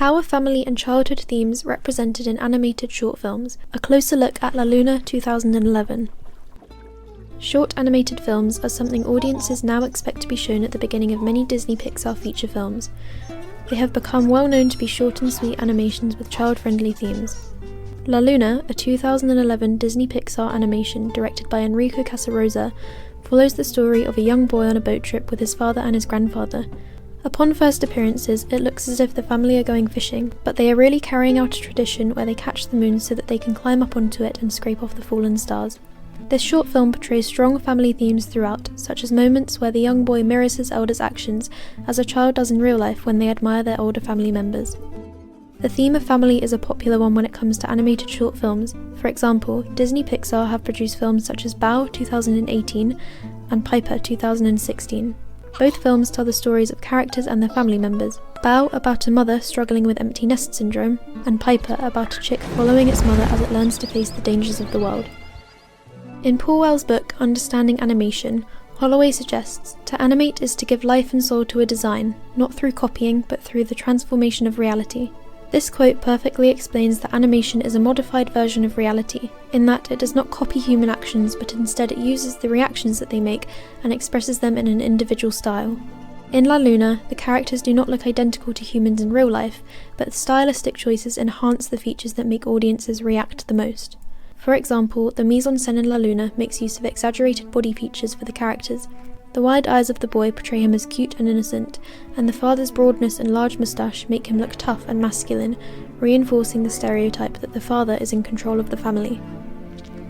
How are family and childhood themes represented in animated short films? A closer look at La Luna 2011. Short animated films are something audiences now expect to be shown at the beginning of many Disney Pixar feature films. They have become well known to be short and sweet animations with child-friendly themes. La Luna, a 2011 Disney Pixar animation directed by Enrico Casarosa, follows the story of a young boy on a boat trip with his father and his grandfather. Upon first appearances, it looks as if the family are going fishing, but they are really carrying out a tradition where they catch the moon so that they can climb up onto it and scrape off the fallen stars. This short film portrays strong family themes throughout, such as moments where the young boy mirrors his elders' actions, as a child does in real life when they admire their older family members. The theme of family is a popular one when it comes to animated short films. For example, Disney Pixar have produced films such as Bao 2018 and Piper 2016. Both films tell the stories of characters and their family members. Bao about a mother struggling with empty nest syndrome, and Piper about a chick following its mother as it learns to face the dangers of the world. In Paul Wells' book, Understanding Animation, Holloway suggests, to animate is to give life and soul to a design, not through copying, but through the transformation of reality. This quote perfectly explains that animation is a modified version of reality, in that it does not copy human actions, but instead it uses the reactions that they make and expresses them in an individual style. In La Luna, the characters do not look identical to humans in real life, but the stylistic choices enhance the features that make audiences react the most. For example, the mise-en-scène in La Luna makes use of exaggerated body features for the characters. The wide eyes of the boy portray him as cute and innocent, and the father's broadness and large moustache make him look tough and masculine, reinforcing the stereotype that the father is in control of the family.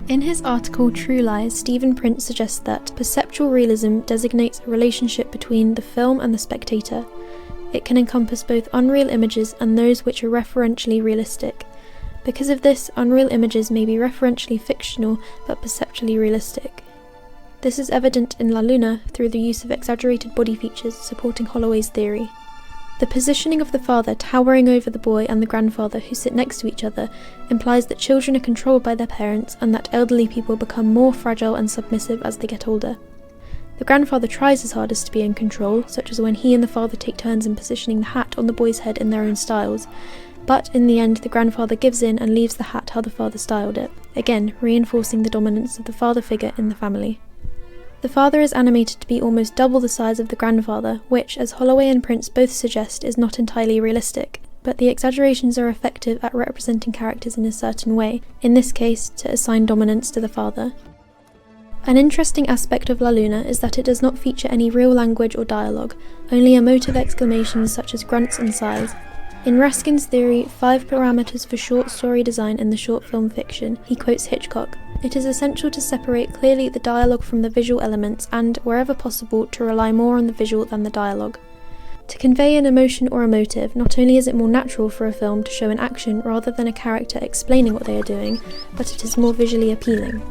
In his article True Lies, Stephen Prince suggests that perceptual realism designates a relationship between the film and the spectator. It can encompass both unreal images and those which are referentially realistic. Because of this, unreal images may be referentially fictional but perceptually realistic. This is evident in La Luna through the use of exaggerated body features supporting Holloway's theory. The positioning of the father towering over the boy and the grandfather who sit next to each other implies that children are controlled by their parents and that elderly people become more fragile and submissive as they get older. The grandfather tries his hardest to be in control, such as when he and the father take turns in positioning the hat on the boy's head in their own styles, but in the end the grandfather gives in and leaves the hat how the father styled it, again reinforcing the dominance of the father figure in the family. The father is animated to be almost double the size of the grandfather, which, as Holloway and Prince both suggest, is not entirely realistic, but the exaggerations are effective at representing characters in a certain way, in this case to assign dominance to the father. An interesting aspect of La Luna is that it does not feature any real language or dialogue, only emotive exclamations such as grunts and sighs. In Raskin's theory, 5 parameters for short story design in the short film fiction, he quotes Hitchcock. It is essential to separate clearly the dialogue from the visual elements and, wherever possible, to rely more on the visual than the dialogue. To convey an emotion or a motive, not only is it more natural for a film to show an action rather than a character explaining what they are doing, but it is more visually appealing.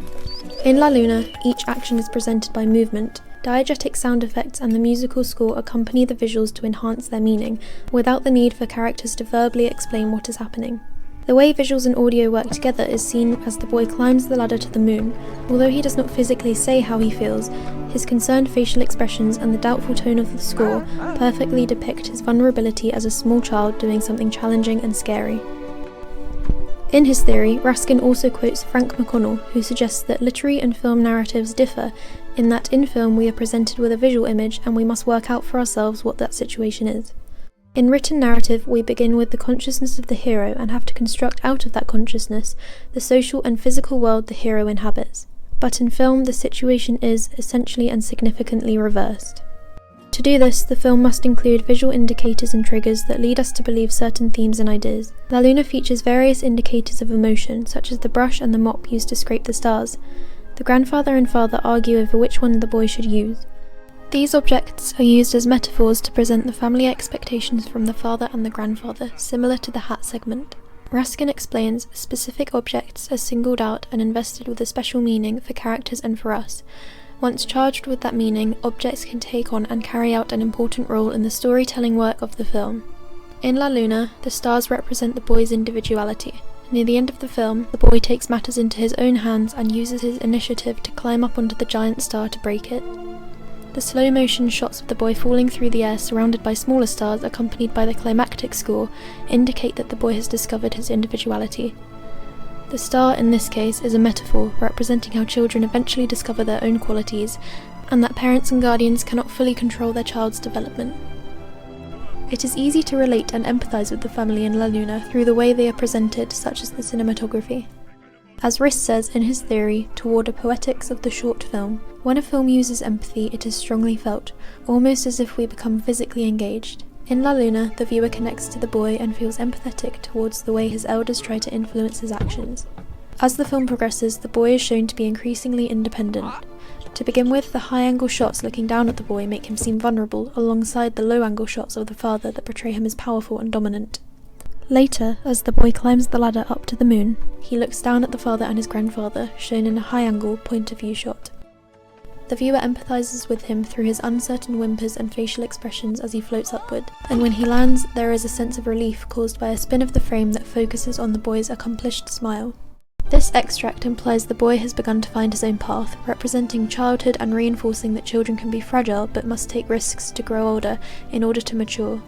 In La Luna, each action is presented by movement. Diegetic sound effects and the musical score accompany the visuals to enhance their meaning, without the need for characters to verbally explain what is happening. The way visuals and audio work together is seen as the boy climbs the ladder to the moon. Although he does not physically say how he feels, his concerned facial expressions and the doubtful tone of the score perfectly depict his vulnerability as a small child doing something challenging and scary. In his theory, Raskin also quotes Frank McConnell, who suggests that literary and film narratives differ in that in film we are presented with a visual image and we must work out for ourselves what that situation is. In written narrative, we begin with the consciousness of the hero and have to construct out of that consciousness the social and physical world the hero inhabits. But in film, the situation is essentially and significantly reversed. To do this, the film must include visual indicators and triggers that lead us to believe certain themes and ideas. La Luna features various indicators of emotion, such as the brush and the mop used to scrape the stars. The grandfather and father argue over which one the boy should use. These objects are used as metaphors to present the family expectations from the father and the grandfather, similar to the hat segment. Raskin explains specific objects are singled out and invested with a special meaning for characters and for us. Once charged with that meaning, objects can take on and carry out an important role in the storytelling work of the film. In La Luna, the stars represent the boy's individuality. Near the end of the film, the boy takes matters into his own hands and uses his initiative to climb up onto the giant star to break it. The slow-motion shots of the boy falling through the air surrounded by smaller stars accompanied by the climactic score indicate that the boy has discovered his individuality. The star, in this case, is a metaphor representing how children eventually discover their own qualities, and that parents and guardians cannot fully control their child's development. It is easy to relate and empathise with the family in La Luna through the way they are presented, such as the cinematography. As Riss says in his theory, Toward a Poetics of the Short Film, when a film uses empathy, it is strongly felt, almost as if we become physically engaged. In La Luna, the viewer connects to the boy and feels empathetic towards the way his elders try to influence his actions. As the film progresses, the boy is shown to be increasingly independent. To begin with, the high-angle shots looking down at the boy make him seem vulnerable, alongside the low-angle shots of the father that portray him as powerful and dominant. Later, as the boy climbs the ladder up to the moon, he looks down at the father and his grandfather, shown in a high-angle, point-of-view shot. The viewer empathises with him through his uncertain whimpers and facial expressions as he floats upward, and when he lands, there is a sense of relief caused by a spin of the frame that focuses on the boy's accomplished smile. This extract implies the boy has begun to find his own path, representing childhood and reinforcing that children can be fragile but must take risks to grow older in order to mature.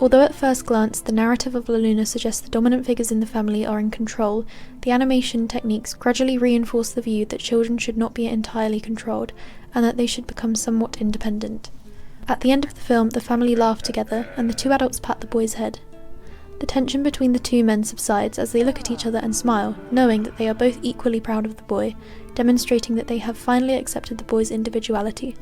Although at first glance the narrative of La Luna suggests the dominant figures in the family are in control, the animation techniques gradually reinforce the view that children should not be entirely controlled, and that they should become somewhat independent. At the end of the film, the family laugh together, and the two adults pat the boy's head. The tension between the two men subsides as they look at each other and smile, knowing that they are both equally proud of the boy, demonstrating that they have finally accepted the boy's individuality.